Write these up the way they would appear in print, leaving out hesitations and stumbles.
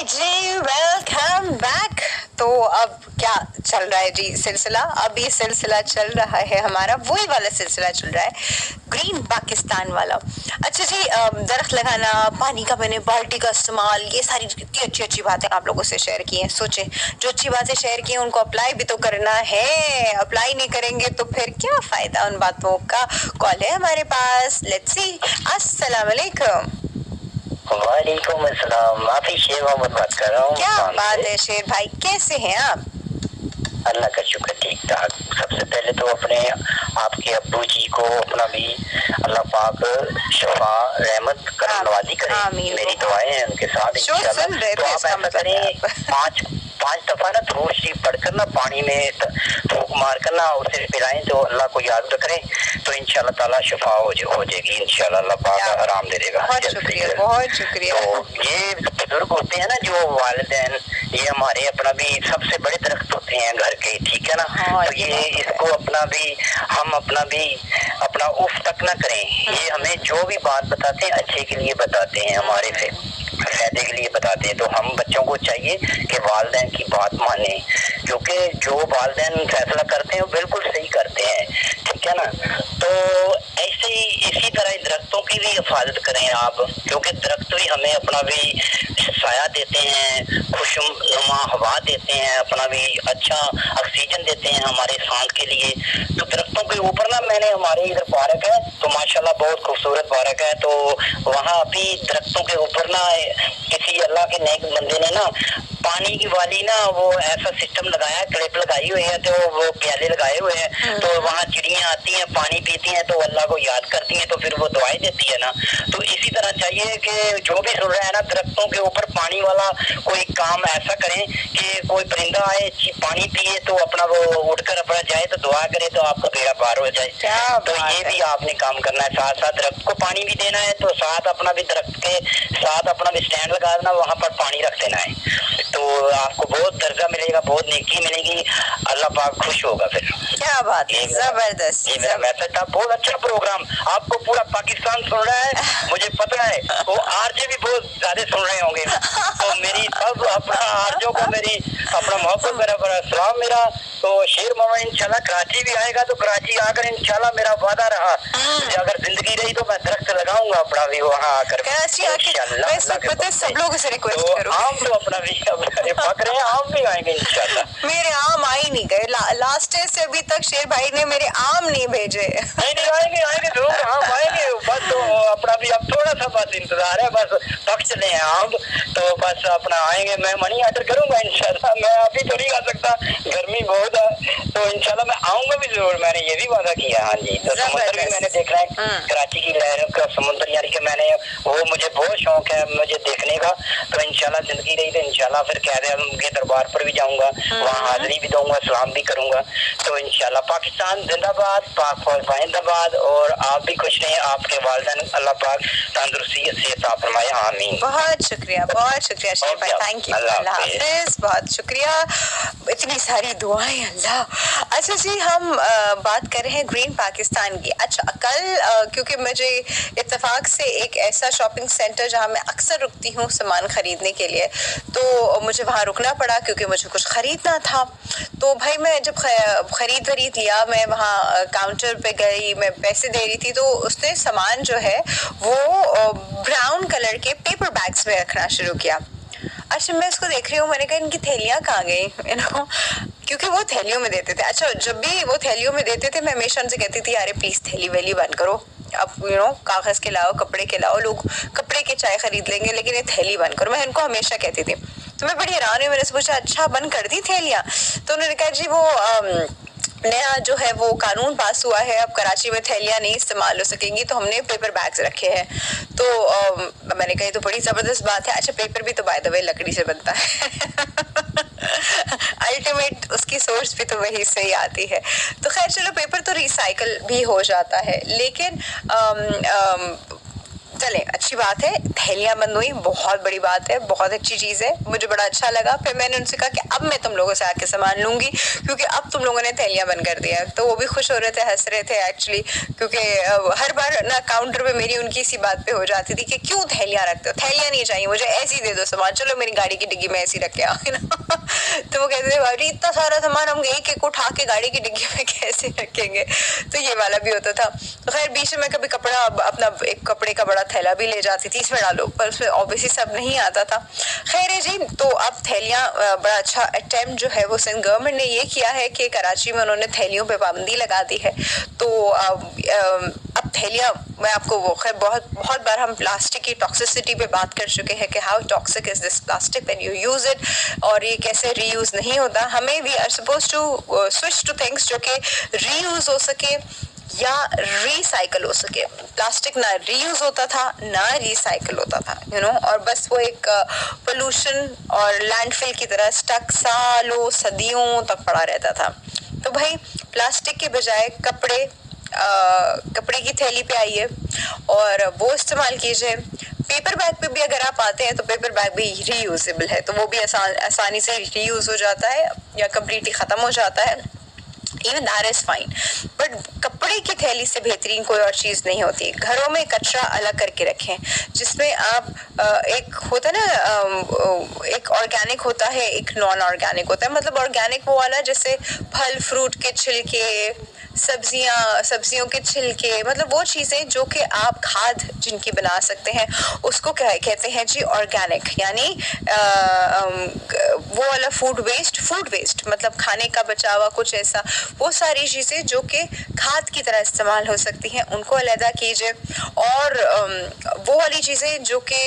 जी welcome back. तो अब क्या चल रहा है जी सिलसिला? अब ये सिलसिला चल रहा है हमारा, वही वाला सिलसिला चल रहा है, ग्रीन पाकिस्तान वाला। अच्छा जी, दरख्त लगाना, पानी का मैंने बाल्टी का इस्तेमाल, ये सारी कितनी अच्छी अच्छी बातें आप लोगों से शेयर की हैं। सोचें, जो अच्छी बातें शेयर की हैं उनको अप्लाई भी तो करना है। अप्लाई नहीं करेंगे तो फिर क्या फायदा उन बातों का। कॉल है हमारे पास, लेट्स सी। अस्सलाम वालेकुम। वालेकुम अस्सलाम। माफी, शेर मोहम्मद बात कर रहा हूँ। क्या बात है शेर भाई, कैसे हैं आप? अल्लाह का शुक्र, ठीक ठाक। सबसे पहले तो अपने आपके अब्बू जी को अपना भी अल्लाह पाक शफा रहमत करम नवाजी करे, मेरी दुआएं हैं उनके साथ इंशाल्लाह। तो आप ऐसा करें, पांच दफा ना दुरूद शरीफ पढ़कर ना पानी में फूंक मार कर ना उसे पिलाएं तो अल्लाह को याद रखें तो इंशाल्लाह ताला शफा हो जाएगी। इंशाल्लाह अल्लाह पाक आराम दे देगा। बहुत शुक्रिया, बहुत शुक्रिया। तो ये बुजुर्ग होते हैं ना जो वालिदैन, ये हमारे अपना भी सबसे बड़े दरख्त होते हैं घर के, ठीक है ना। तो ये इसको अपना भी हम अपना उफ तक ना करें। ये हमें जो भी बात बताते हैं अच्छे के लिए बताते हैं, हमारे फायदे के लिए बताते हैं। तो हम बच्चों को चाहिए कि वालिदैन की बात माने, क्योंकि जो वालिदैन फैसला करते हैं वो बिल्कुल सही करते हैं, ठीक है ना। तो ऐसे ही इसी तरह दरख्तों की भी हिफाजत करें आप, क्योंकि दरख्त भी हमें अपना भी साया देते हैं, खुशनुमा हवा देते हैं, अपना भी अच्छा ऑक्सीजन देते हैं हमारे सांस के लिए। तो दरख्तों के ऊपर ना मैंने हमारे इधर पार्क है तो माशाल्लाह बहुत खूबसूरत पार्क है, तो वहाँ अभी दरख्तों के ऊपर ना किसी अल्लाह के नेक बंदे ने ना पानी की वाली ना वो ऐसा सिस्टम लगाया है, क्लिप लगाई हुई है, तो वो प्याले लगाए हुए हैं, तो वहाँ चिड़ियाँ आती हैं, पानी पीती हैं, तो अल्लाह को याद करती हैं, तो फिर वो दुआएं देती है ना। तो इसी तरह चाहिए कि जो भी सुन रहे हैं ना, दरख्तों के ऊपर पानी वाला कोई काम ऐसा करें कि कोई परिंदा आए पानी पिए तो अपना वो उठकर अपना जाए तो दुआ करे तो आपका बेड़ा पार हो जाए। तो ये भी आपने काम करना है, साथ साथ दरख्त को पानी भी देना है, तो साथ अपना भी दरख्त के साथ अपना भी स्टैंड लगा देना, वहाँ पर पानी रख देना है, तो आपको बहुत दर्जा मिलेगा, बहुत नेकी मिलेगी, अल्लाह पाक खुश होगा। फिर क्या बात है, जबरदस्त। ये मेरा मैसेज था। बहुत अच्छा प्रोग्राम, आपको पूरा पाकिस्तान सुन रहा है, मुझे पता है। वो आरजे भी बहुत ज्यादा सुन रहे होंगे, तो मेरी सब अपना आरजों को मेरी अपना मोहब्बत मेरा बड़ा सलाम मेरा। तो शेर मामा इंशाल्लाह कराची भी आएगा तो कराची आकर इंशाल्लाह मेरा वादा रहा, अगर जिंदगी रही तो मैं दरख्त लगाऊंगा अपना भी वहाँ आकर। कराची मैं इस वक्त पता है सब लोगों से रिक्वेस्ट करूँ, आम तो अपना भी पक रहे हैं, आम भी आएंगे इंशाल्लाह। मेरे आम आ ही नहीं गए, लास्ट से अभी तक शेर भाई ने मेरे आम नहीं भेजे। नहीं आएंगे जरूर, आम आएंगे, बस तो अपना भी अब थोड़ा सा बस इंतजार है, बस पक चले हैं आम, तो बस अपना आएंगे। मैं मनी ऑर्डर करूंगा इंशाल्लाह, मैं अभी तो नहीं आ सकता, गर्मी बहुत है, तो इंशाल्लाह मैं आऊंगा भी जरूर, मैंने ये भी वादा किया। हाँ जी, तो समुद्र भी मैंने देखना है, कराची की लहरों का समुद्र, यानी कि मैंने वो मुझे बहुत शौक है मुझे देखने का, तो इंशाल्लाह जिंदगी रही तो इंशाल्लाह फिर कहते हैं के दरबार पर भी जाऊंगा, वहाँ हाजिरी भी दूंगा, सलाम भी करूंगा। तो इंशाल्लाह पाकिस्तान जिंदाबाद, पाक फौज जिंदाबाद, और आप भी खुश रहें, आपके वालिदैन अल्लाह पाक तंदुरुस्ती से अता फरमाए, आमीन। बहुत शुक्रिया शेर भाई, थैंक यू, अल्लाह हाफिज, बहुत शुक्रिया, इतनी सारी दुआएं अल्लाह। अच्छा जी, हम बात कर रहे हैं ग्रीन पाकिस्तान की। अच्छा, कल क्योंकि मुझे इत्तेफाक से एक ऐसा शॉपिंग सेंटर जहाँ मैं अक्सर रुकती हूँ सामान खरीदने के लिए, तो मुझे वहाँ रुकना पड़ा क्योंकि मुझे कुछ खरीदना था। तो भाई मैं जब खरीद लिया, मैं वहाँ काउंटर पे गई, मैं पैसे दे रही थी, तो उसने सामान जो है वो ब्राउन कलर के पेपर बैग्स में रखना शुरू किया। अच्छा, मैं उसको देख रही हूँ, मैंने कहा इनकी थैलियाँ कहाँ गई, क्योंकि वो थैलियों में देते थे। अच्छा, जब भी वो थैलियों में देते थे मैं हमेशा उनसे कहती थी, अरे प्लीज थैली वैली बंद करो, अब कागज के लाओ, कपड़े के लाओ, लोग कपड़े के चाय खरीद लेंगे लेकिन ये थैली बंद करो, मैं इनको हमेशा कहती थी। तो मैं बड़ी हैरान हुई, मैंने पूछा अच्छा बंद कर दी थैलियाँ? तो उन्होंने कहा जी वो नया जो है वो कानून पास हुआ है, अब कराची में थैलियाँ नहीं इस्तेमाल हो सकेंगी, तो हमने पेपर बैग्स रखे हैं। तो मैंने कहा तो बड़ी जबरदस्त बात है। अच्छा, पेपर भी तो बाय द वे लकड़ी से बनता है अल्टीमेट उसकी सोर्स भी तो वही से ही आती है। तो खैर चलो, पेपर तो रिसाइकल भी हो जाता है, लेकिन चले, अच्छी बात है, थैलियां बंद हुई, बहुत बड़ी बात है, बहुत अच्छी चीज है, मुझे बड़ा अच्छा लगा। फिर मैंने उनसे कहा कि अब मैं तुम लोगों से आके सामान लूंगी क्योंकि अब तुम लोगों ने थैलियां बंद कर दिया। तो वो भी खुश हो रहे थे, हंस रहे थे एक्चुअली, क्योंकि हर बार ना काउंटर पे मेरी उनकी इसी बात पे हो जाती थी कि क्यों थैलियां रखते हो, थैलियां नहीं चाहिए मुझे, ऐसी दे दो सामान, चलो मेरी गाड़ी की डिग्गी में ऐसी रख के आओ ना। तो वो कहते थे भाभी इतना सारा सामान हम एक एक उठा के गाड़ी की डिग्गी में कैसे रखेंगे। तो ये वाला भी होता था। तो खैर बीच में कभी कपड़ा, अपना एक कपड़े का बड़ा थैला भी ले जाती थी, इसमें डालो, पर उसमें ऑब्वियसली सब नहीं आता था। खैर है जी, तो अब थैलियां, बड़ा अच्छा अटेम्प्ट जो है वो सिंध गवर्नमेंट ने ये किया है कि कराची में उन्होंने थैलियों पे पाबंदी लगा दी है। तो अब थैलियां, मैं आपको वो खैर बहुत बार हम प्लास्टिक की टॉक्सिसिटी पे बात कर चुके हैं कि how toxic is this plastic when you use it, और ये कैसे रीयूज नहीं होता। हमें we are suppose to switch to things जो कि रीयूज हो सके या रिसाइकल हो सके। प्लास्टिक ना रीयूज होता था ना रिसाइकल होता था, यू नो, और बस वो एक पोल्यूशन और लैंडफिल की तरह स्टक सालों सदियों तक पड़ा रहता था। तो भाई प्लास्टिक के बजाय कपड़े की थैली पे आइए और वो इस्तेमाल कीजिए। पेपर बैग पे भी अगर आप आते हैं तो पेपर बैग भी रीयूजेबल है, तो वो भी आसानी से रीयूज हो जाता है या कम्प्लीटली खत्म हो जाता है। Even that is fine, but कपड़े की थैली से बेहतरीन कोई और चीज नहीं होती। घरों में कचरा अलग करके रखें, जिसमें आप एक होता है ना, एक ऑर्गेनिक होता है, एक नॉन ऑर्गेनिक होता है। मतलब ऑर्गेनिक वो वाला जैसे फल फ्रूट के छिलके, सब्जियों के छिलके, मतलब वो चीजें जो कि आप खाद जिनकी बना सकते हैं, उसको क्या कहते हैं जी, ऑर्गेनिक। यानी वो वाला फूड वेस्ट मतलब खाने का बचा हुआ कुछ ऐसा, वो सारी चीजें जो कि खाद की तरह इस्तेमाल हो सकती हैं, उनको अलहदा कीजिए। और वो वाली चीजें जो कि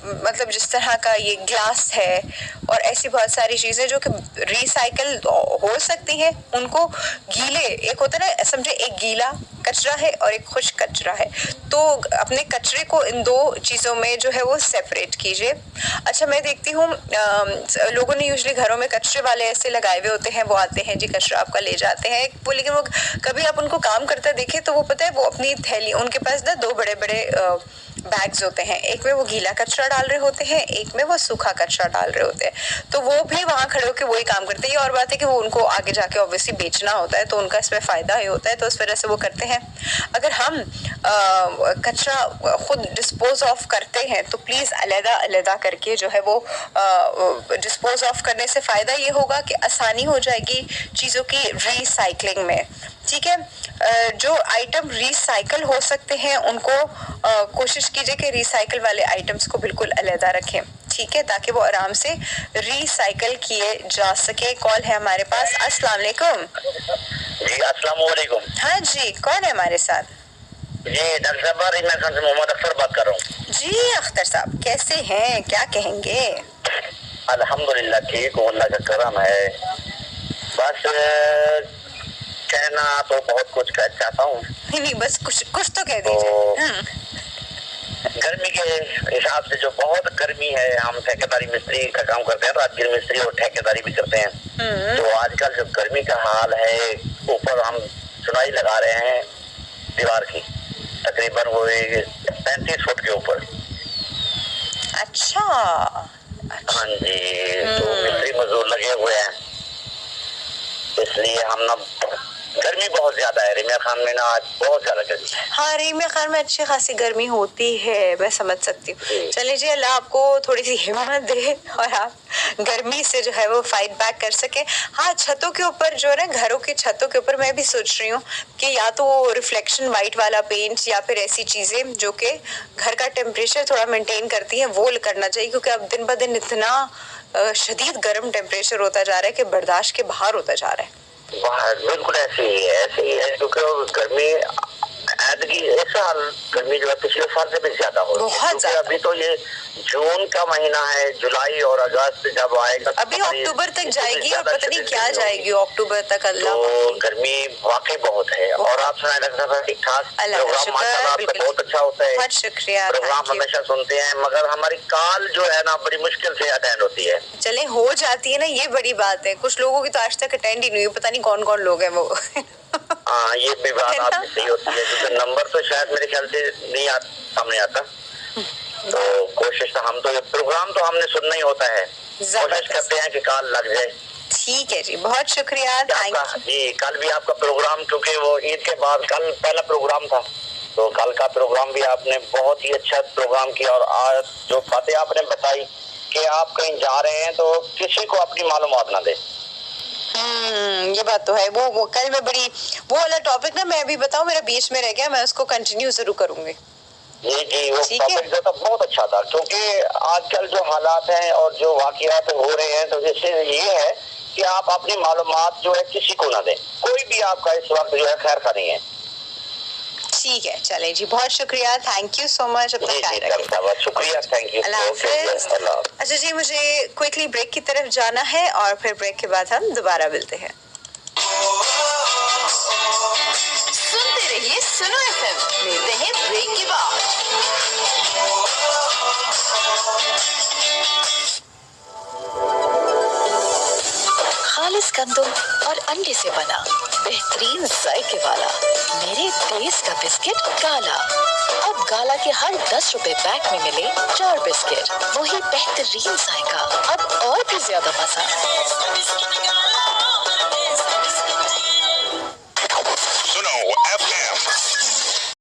मतलब जिस तरह का ये ग्लास है और ऐसी बहुत सारी चीजें जो कि रिसाइकल हो सकती हैं, उनको गीले, एक होता है ना, समझे एक गीला कचरा है और एक खुश्क कचरा है, तो अपने कचरे को इन दो चीजों में जो है वो सेपरेट कीजिए। अच्छा, मैं देखती हूँ लोगों ने यूजुअली घरों में कचरे वाले ऐसे लगाए हुए होते हैं, वो आते हैं जी कचरा आपका ले जाते हैं वो, लेकिन वो कभी आप उनको काम करते देखे तो वो पता है वो अपनी थैली, उनके पास ना दो बड़े बड़े बैग्स होते हैं, एक में वो गीला कचरा डाल रहे होते हैं, एक में वो सूखा कचरा डाल रहे होते हैं। तो वो भी वहां खड़े होकर वही काम करते हैं। ये और बात है कि वो उनको आगे जाके ऑब्वियसली बेचना होता है, तो उनका इसमें फायदा ही होता है, तो उस वजह से वो करते हैं। अगर हम कचरा खुद डिस्पोज ऑफ करते हैं तो प्लीज अलहदा करके जो है वो डिस्पोज ऑफ करने से फायदा ये होगा कि आसानी हो जाएगी चीजों की रिसाइकलिंग में। ठीक है, जो आइटम रिसाइकल हो सकते हैं उनको कोशिश कीजिए कि रिसाइकल वाले आइटम्स को बिल्कुल अलहदा रखें, ठीक है, ताकि वो आराम से रिसाइकल किए जा सके। कॉल है हमारे पास। अस्सलाम वालेकुम। जी अस्सलाम वालेकुम। हाँ जी, कौन है हमारे साथ? जी डॉक्टर साहब, मैं खान से मोहम्मद अख्तर बात कर रहा हूँ। जी अख्तर साहब, कैसे हैं, क्या कहेंगे? अल्हम्दुलिल्लाह ठीक हूँ, अल्लाह का करम है। बस कहना तो बहुत कुछ कह चाहता हूँ। नहीं, बस कुछ तो कह दीजिए। गर्मी के हिसाब से जो बहुत गर्मी है, हम ठेकेदारी मिस्त्री का काम करते हैं, राजगीर मिस्त्री, और ठेकेदारी भी करते हैं। तो आजकल जो गर्मी का हाल है, ऊपर हम चुनाई लगा रहे हैं दीवार की, तकरीबन वो 35 फुट के ऊपर। अच्छा। हाँ जी, तो मिस्त्री मजदूर लगे हुए हैं, इसलिए हम ना, गर्मी बहुत ज्यादा है रेमिया खान में ना, आज बहुत ज्यादा गर्मी। हाँ, रेमिया खान में अच्छी खासी गर्मी होती है, मैं समझ सकती हूँ। चलिए जी, अल्लाह आपको थोड़ी सी हिम्मत दे और आप गर्मी से जो है वो फाइट बैक कर सके। हाँ, छतों के ऊपर जो है ना, घरों के छतों के ऊपर मैं भी सोच रही हूँ कि या तो वो रिफ्लेक्शन वाइट वाला पेंट या फिर ऐसी चीजें जो कि घर का टेम्परेचर थोड़ा मेंटेन करती है वो करना चाहिए, क्योंकि अब दिन ब दिन इतना शदीद गर्म टेम्परेचर होता जा रहा है कि बर्दाश्त के बाहर होता जा रहा है। बिल्कुल ऐसे ही है, क्योंकि गर्मी इस साल गर्मी जो है पिछले साल से भी ज्यादा हो रही है। अभी तो ये जून का महीना है, जुलाई और अगस्त जब आएगा अभी अक्टूबर तक जाएगी और पता नहीं क्या जाएगी अक्टूबर तक। अल्लाह, तो गर्मी वाकई बहुत है। और आप सुनाए डॉक्टर साहब, ठीक ठाक प्रोग्राम माशाल्लाह आपका बहुत अच्छा होता है, बहुत शुक्रिया, प्रोग्राम हमेशा सुनते हैं, मगर हमारी कॉल जो है ना बड़ी मुश्किल से अटेंड होती है। चले हो जाती है ना, ये बड़ी बात है। कुछ लोगों की तो आज तक अटेंड ही नहीं हुई, पता नहीं कौन कौन लोग हैं वो। ہاں یہ بھی بات آپ کی صحیح ہوتی ہے، کیونکہ نمبر تو شاید میرے خیال سے نہیں سامنے آتا، تو کوشش ہم تو پروگرام تو ہم نے سننا ہی ہوتا ہے، کوشش کرتے ہیں کہ کال لگ جائے. ٹھیک ہے جی، بہت شکریہ. جی کل بھی آپ کا پروگرام، کیونکہ وہ عید کے بعد کل پہلا پروگرام تھا، تو کل کا پروگرام بھی آپ نے بہت ہی اچھا پروگرام کیا، اور آج جو باتیں آپ نے بتائی کہ آپ کہیں جا رہے ہیں تو کسی کو اپنی معلومات نہ دیں. یہ بات تو ہے. وہ کل میں بڑی وہ والا ٹاپک نا، میں ابھی بتاؤں میرا بیچ میں رہ گیا، میں اس کو کنٹینیو ضرور کروں گی. جی وہ ٹاپک جو تھا بہت اچھا تھا، کیونکہ آج کل جو حالات ہیں اور جو واقعات ہو رہے ہیں، تو اس سے یہ ہے کہ آپ اپنی معلومات جو ہے کسی کو نہ دیں. کوئی بھی آپ کا اس وقت جو ہے خیر کا نہیں ہے. ٹھیک ہے، چلے جی، بہت شکریہ، تھینک یو سو مچ. اپنا خیال رکھیں. بہت شکریہ، تھینک یو. اللہ حافظ. اچھا جی، مجھے کوئکلی بریک کی طرف جانا ہے، اور پھر بریک کے بعد ہم دوبارہ ملتے ہیں. سنتے رہیے سنو ایف ایم. ملتے ہیں بریک کے بعد. خالص گندم اور انڈے سے بنا بہترین ذائقے والا میرے دیس کا بسکٹ گالا. اب گالا کے ہر 10 روپے پیک میں ملے 4 بسکٹ. وہی بہترین ذائقہ، اب اور بھی زیادہ مزہ.